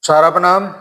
सारा बनाम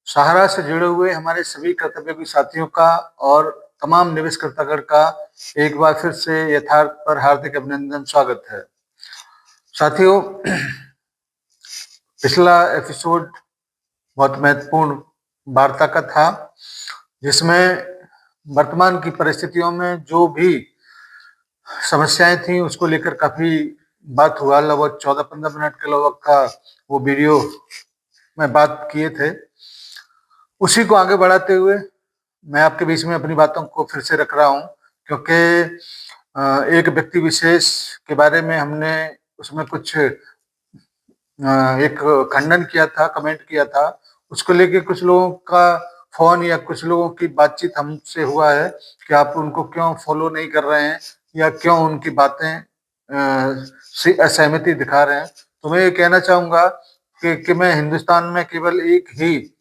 सहारा से जुड़े हुए हमारे सभी कर्तव्योगी साथियों का और तमाम निवेशकर्तागण का एक बार फिर से यथार्थ पर हार्दिक अभिनंदन स्वागत है। साथियों, पिछला एपिसोड बहुत महत्वपूर्ण वार्ता का था, जिसमें वर्तमान की परिस्थितियों में जो भी समस्याएं थी उसको लेकर काफी बात हुआ। लगभग 14-15 मिनट के लगभग का वो वीडियो में बात किए थे। उसी को आगे बढ़ाते हुए मैं आपके बीच में अपनी बातों को फिर से रख रहा हूं, क्योंकि एक व्यक्ति विशेष के बारे में हमने उसमें कुछ एक खंडन किया था, कमेंट किया था। उसको लेके कुछ लोगों का फोन या कुछ लोगों की बातचीत हमसे हुआ है कि आप उनको क्यों फॉलो नहीं कर रहे हैं या क्यों उनकी बातें से असहमति दिखा रहे हैं। तो मैं ये कहना चाहूंगा कि मैं हिंदुस्तान में केवल एक ही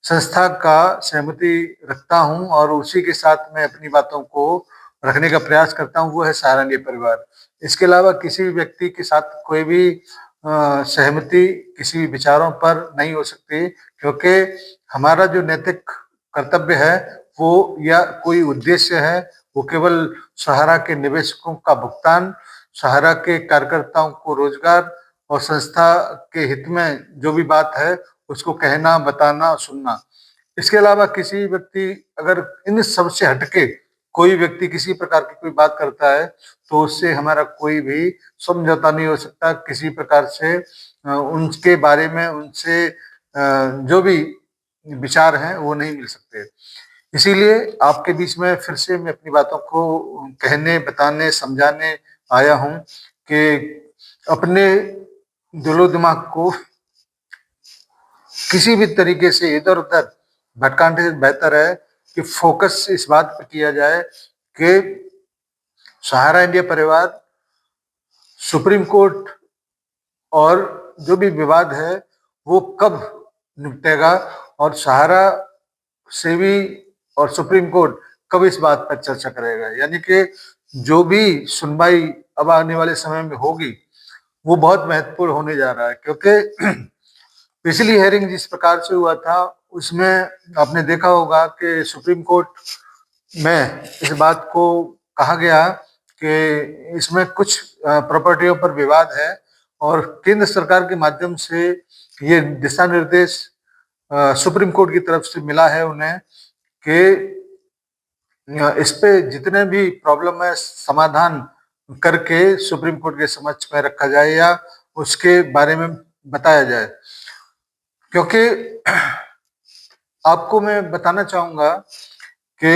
संस्था का सहमति रखता हूं और उसी के साथ मैं अपनी बातों को रखने का प्रयास करता हूं, वो है सहारा इंडिया परिवार। इसके अलावा किसी भी व्यक्ति के साथ कोई भी सहमति किसी भी विचारों पर नहीं हो सकती, क्योंकि हमारा जो नैतिक कर्तव्य है वो या कोई उद्देश्य है वो केवल सहारा के निवेशकों का भुगतान, सहारा के कार्यकर्ताओं को रोजगार और संस्था के हित में जो भी बात है उसको कहना, बताना, सुनना। इसके अलावा किसी व्यक्ति अगर इन सबसे हटके कोई व्यक्ति किसी प्रकार की कोई बात करता है तो उससे हमारा कोई भी समझौता नहीं हो सकता। किसी प्रकार से उनके बारे में उनसे जो भी विचार हैं वो नहीं मिल सकते। इसीलिए आपके बीच में फिर से मैं अपनी बातों को कहने, बताने, समझाने आया हूं कि अपने दिलो दिमाग को किसी भी तरीके से इधर उधर भटकाने से बेहतर है कि फोकस इस बात पर किया जाए कि सहारा इंडिया परिवार, सुप्रीम कोर्ट और जो भी विवाद है वो कब निपटेगा और सहारा से भी और सुप्रीम कोर्ट कब इस बात पर चर्चा करेगा। यानी कि जो भी सुनवाई अब आने वाले समय में होगी वो बहुत महत्वपूर्ण होने जा रहा है, क्योंकि पिछली हेयरिंग जिस प्रकार से हुआ था उसमें आपने देखा होगा कि सुप्रीम कोर्ट में इस बात को कहा गया कि इसमें कुछ प्रॉपर्टियों पर विवाद है और केंद्र सरकार के माध्यम से ये दिशा निर्देश सुप्रीम कोर्ट की तरफ से मिला है उन्हें कि इस पे जितने भी प्रॉब्लम है समाधान करके सुप्रीम कोर्ट के समक्ष में रखा जाए या उसके बारे में बताया जाए। क्योंकि आपको मैं बताना चाहूंगा कि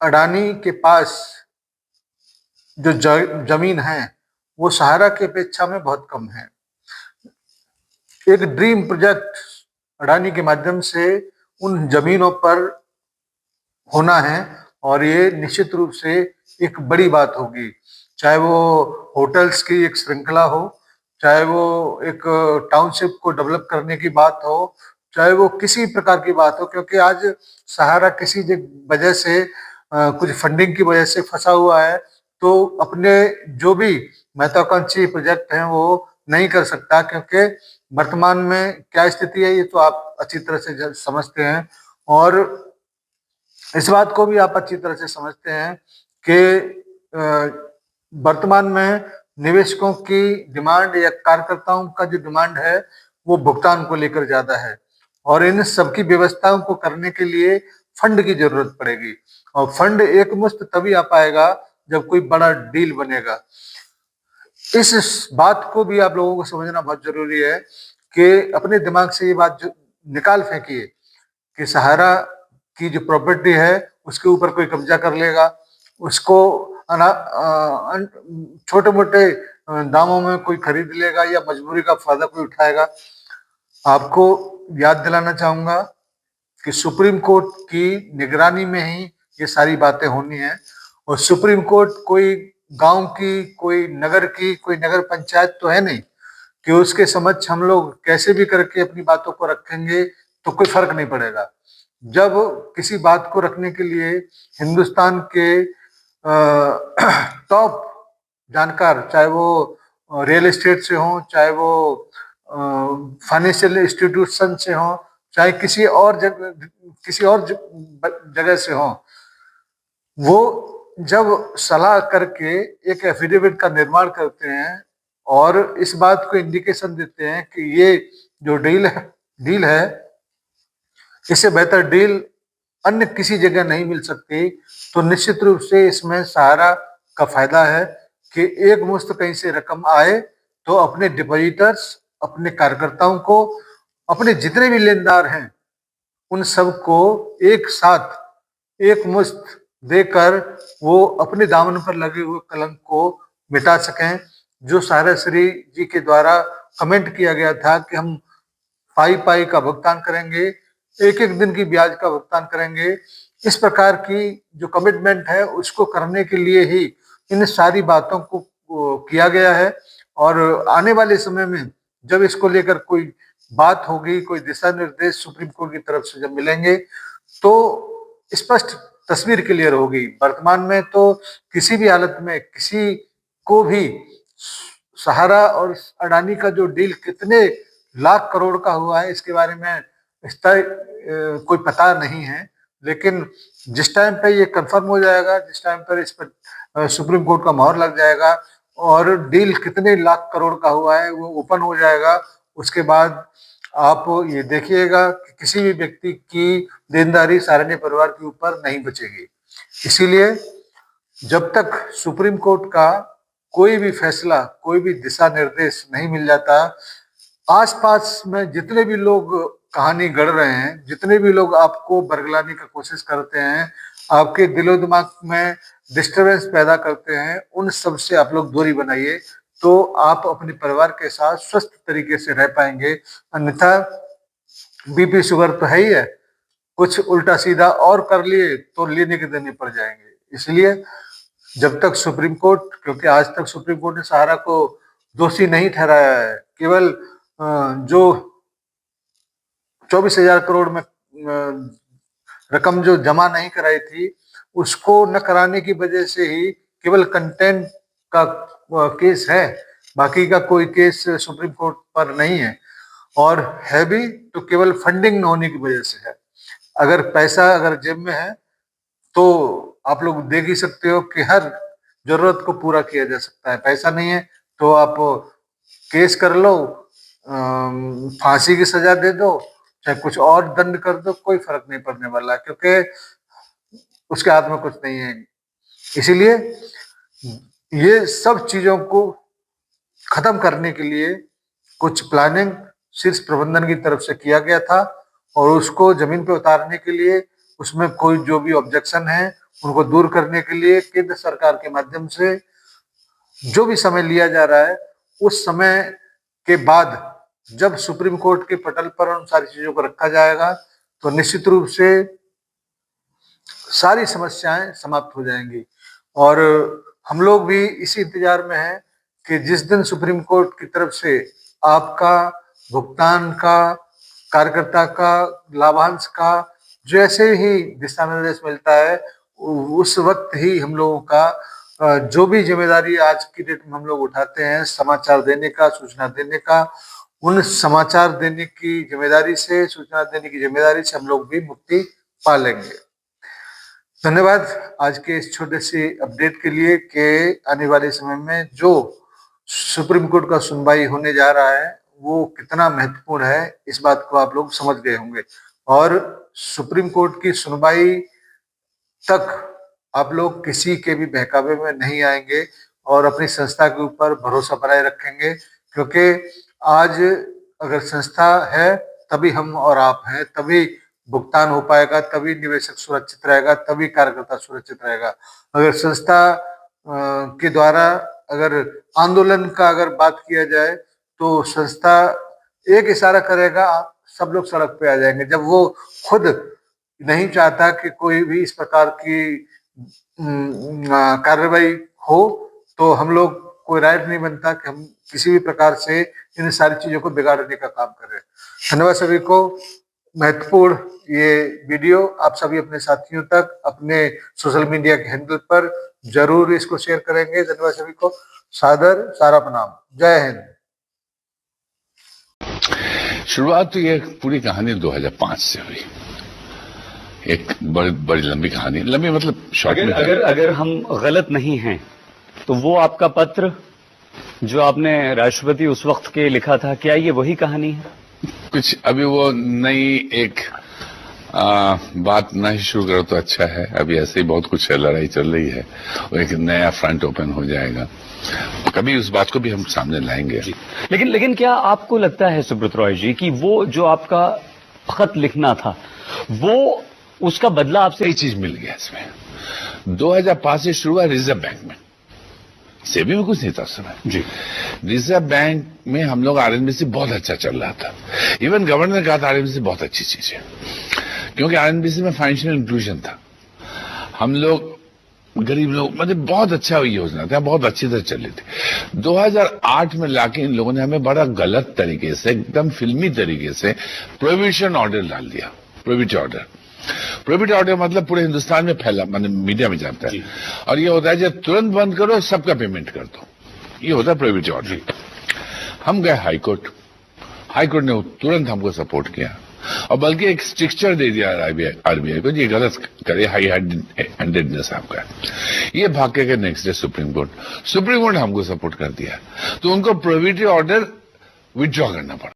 अडानी के पास जो जमीन है वो सहारा की अपेक्षा में बहुत कम है। एक ड्रीम प्रोजेक्ट अडानी के माध्यम से उन जमीनों पर होना है और ये निश्चित रूप से एक बड़ी बात होगी, चाहे वो होटल्स की एक श्रृंखला हो, चाहे वो एक टाउनशिप को डेवलप करने की बात हो, चाहे वो किसी प्रकार की बात हो। क्योंकि आज सहारा किसी वजह से कुछ फंडिंग की वजह से फंसा हुआ है तो अपने जो भी महत्वाकांक्षी प्रोजेक्ट हैं वो नहीं कर सकता, क्योंकि वर्तमान में क्या स्थिति है ये तो आप अच्छी तरह से समझते हैं और इस बात को भी आप अच्छी तरह से समझते हैं कि वर्तमान में निवेशकों की डिमांड या कार्यकर्ताओं का जो डिमांड है वो भुगतान को लेकर ज्यादा है और इन सबकी व्यवस्थाओं को करने के लिए फंड की जरूरत पड़ेगी और फंड एकमुश्त तभी आ पाएगा जब कोई बड़ा डील बनेगा। इस बात को भी आप लोगों को समझना बहुत जरूरी है कि अपने दिमाग से ये बात जो निकाल फेंकिए कि सहारा की जो प्रॉपर्टी है उसके ऊपर कोई कब्जा कर लेगा, उसको छोटे मोटे दामों में कोई खरीद लेगा या मजबूरी का फायदा कोई उठाएगा। आपको याद दिलाना चाहूंगा कि सुप्रीम कोर्ट की निगरानी में ही ये सारी बातें होनी है और सुप्रीम कोर्ट कोई गांव की, कोई नगर की, कोई नगर पंचायत तो है नहीं कि उसके समक्ष हम लोग कैसे भी करके अपनी बातों को रखेंगे तो कोई फर्क नहीं पड़ेगा। जब किसी बात को रखने के लिए हिंदुस्तान के टॉप जानकार, चाहे वो रियल एस्टेट से हो, चाहे वो फाइनेंशियल इंस्टीट्यूशन से हो, चाहे किसी और जगह से हो, वो जब सलाह करके एक एफिडेविट का निर्माण करते हैं और इस बात को इंडिकेशन देते हैं कि ये जो डील है इससे बेहतर डील अन्य किसी जगह नहीं मिल सकती, तो निश्चित रूप से इसमें सहारा का फायदा है कि एक मुश्त कहीं से रकम आए तो अपने डिपॉजिटर्स, अपने कार्यकर्ताओं को, अपने जितने भी लेनदार हैं उन सबको एक साथ एक मुश्त देकर वो अपने दामन पर लगे हुए कलंक को मिटा सकें। जो सहारा श्री जी के द्वारा कमेंट किया गया था कि हम पाई पाई का भुगतान करेंगे, एक एक दिन की ब्याज का भुगतान करेंगे, इस प्रकार की जो कमिटमेंट है उसको करने के लिए ही इन सारी बातों को किया गया है। और आने वाले समय में जब इसको लेकर कोई बात होगी, कोई दिशा निर्देश सुप्रीम कोर्ट की तरफ से जब मिलेंगे तो स्पष्ट तस्वीर क्लियर होगी। वर्तमान में तो किसी भी हालत में किसी को भी सहारा और अडानी का जो डील कितने लाख करोड़ का हुआ है इसके बारे में इसका कोई पता नहीं है, लेकिन जिस टाइम पे ये कंफर्म हो जाएगा, जिस टाइम पर इस पर सुप्रीम कोर्ट का मोहर लग जाएगा और डील कितने लाख करोड़ का हुआ है वो ओपन हो जाएगा, उसके बाद आप ये देखिएगा कि किसी भी व्यक्ति की देनदारी सारण्य परिवार के ऊपर नहीं बचेगी। इसीलिए जब तक सुप्रीम कोर्ट का कोई भी फैसला, कोई भी दिशा निर्देश नहीं मिल जाता, आसपास में जितने भी लोग कहानी गढ़ रहे हैं, जितने भी लोग आपको बरगलाने की कोशिश करते हैं, आपके दिलो दिमाग में डिस्टरबेंस पैदा करते हैं, उन सब से आप लोग दूरी बनाइए तो आप अपने परिवार के साथ स्वस्थ तरीके से रह पाएंगे। अन्यथा बीपी शुगर तो है ही है, कुछ उल्टा सीधा और कर लिए तो लेने के देने पड़ जाएंगे। इसलिए जब तक सुप्रीम कोर्ट, क्योंकि आज तक सुप्रीम कोर्ट ने सहारा को दोषी नहीं ठहराया है, केवल जो 24,000 करोड़ में रकम जो जमा नहीं कराई थी उसको न कराने की वजह से ही केवल कंटेंट का केस है, बाकी का कोई केस सुप्रीम कोर्ट पर नहीं है, और है भी तो केवल फंडिंग न होने की वजह से है। अगर पैसा अगर जेब में है तो आप लोग देख ही सकते हो कि हर जरूरत को पूरा किया जा सकता है। पैसा नहीं है तो आप केस कर लो, फांसी की सजा दे दो, चाहे कुछ और दंड कर दो, कोई फर्क नहीं पड़ने वाला, क्योंकि उसके हाथ में कुछ नहीं है। इसीलिए ये सब चीजों को खत्म करने के लिए कुछ प्लानिंग शीर्ष प्रबंधन की तरफ से किया गया था और उसको जमीन पे उतारने के लिए, उसमें कोई जो भी ऑब्जेक्शन है उनको दूर करने के लिए केंद्र सरकार के माध्यम से जो भी समय लिया जा रहा है, उस समय के बाद जब सुप्रीम कोर्ट के पटल पर उन सारी चीजों को रखा जाएगा तो निश्चित रूप से सारी समस्याएं समाप्त हो जाएंगी। और हम लोग भी इसी इंतजार में हैं कि जिस दिन सुप्रीम कोर्ट की तरफ से आपका भुगतान का, कार्यकर्ता का, लाभांश का जैसे ही दिशा निर्देश मिलता है उस वक्त ही हम लोगों का जो भी जिम्मेदारी आज की डेट में हम लोग उठाते हैं, समाचार देने का, सूचना देने का, उन समाचार देने की जिम्मेदारी से, सूचना देने की जिम्मेदारी से हम लोग भी मुक्ति पा लेंगे। धन्यवाद आज के इस छोटे से अपडेट के लिए कि आने वाले समय में जो सुप्रीम कोर्ट का सुनवाई होने जा रहा है वो कितना महत्वपूर्ण है, इस बात को आप लोग समझ गए होंगे। और सुप्रीम कोर्ट की सुनवाई तक आप लोग किसी के भी बहकावे में नहीं आएंगे और अपनी संस्था के ऊपर भरोसा बनाए रखेंगे, क्योंकि आज अगर संस्था है तभी हम और आप हैं, तभी भुगतान हो पाएगा, तभी निवेशक सुरक्षित रहेगा, तभी कार्यकर्ता सुरक्षित रहेगा। अगर संस्था के द्वारा अगर आंदोलन का अगर बात किया जाए तो संस्था एक इशारा करेगा, सब लोग सड़क पे आ जाएंगे। जब वो खुद नहीं चाहता कि कोई भी इस प्रकार की कार्रवाई हो तो हम लोग कोई राइट नहीं बनता कि हम किसी भी प्रकार से इन सारी चीजों को बिगाड़ने का काम कर रहे हैं। धन्यवाद सभी को। महत्वपूर्ण ये वीडियो आप सभी अपने साथियों तक अपने सोशल मीडिया के हैंडल पर जरूर इसको शेयर करेंगे। धन्यवाद सभी को, सादर सारा प्रणाम, जय हिंद। शुरुआत तो ये पूरी कहानी 2005 से हुई। एक बड़ी लंबी कहानी, लंबी मतलब शॉर्ट में। अगर हम गलत नहीं हैं तो वो आपका पत्र जो आपने राष्ट्रपति उस वक्त के लिखा था, क्या ये वही कहानी है? कुछ अभी वो नई एक बात नहीं शुरू करो तो अच्छा है। अभी ऐसे ही बहुत कुछ लड़ाई चल रही है, वो एक नया फ्रंट ओपन हो जाएगा, कभी उस बात को भी हम सामने लाएंगे। लेकिन क्या आपको लगता है सुब्रत रॉय जी कि वो जो आपका खत लिखना था वो उसका बदला आपसे कई चीज मिल गया इसमें। 2005 से शुरू हुआ रिजर्व बैंक में, सेबी में कुछ नहीं था उस समय जी। रिजर्व बैंक में हम लोग आरएनबीसी बहुत अच्छा चल रहा था। इवन गवर्नर ने कहा था आरएनबीसी बहुत अच्छी चीज है, क्योंकि आरएनबीसी में फाइनेंशियल इंक्लूजन था। हम लोग गरीब लोग, मतलब बहुत अच्छा योजना था, बहुत अच्छी तरह चल रही थी। 2008 में लाके इन लोगों ने हमें बड़ा गलत तरीके से, एकदम फिल्मी तरीके से प्रोहिबिशन ऑर्डर डाल दिया। प्रोहिबिट ऑर्डर मतलब पूरे हिंदुस्तान में फैला, मतलब मीडिया में जाता है, और ये होता है जब तुरंत बंद करो सबका पेमेंट कर दो, ये होता है प्रोहिबिट ऑर्डर। हम गए हाईकोर्ट ने तुरंत हमको सपोर्ट किया और बल्कि एक स्ट्रिक्चर दे दिया आरबीआई को, ये गलत करे, हाई हैंडेडनेस आपका। ये भाग के नेक्स्ट डे सुप्रीम कोर्ट हमको सपोर्ट कर दिया, तो उनको प्रोहिबिटरी ऑर्डर विथड्रॉ करना पड़ा।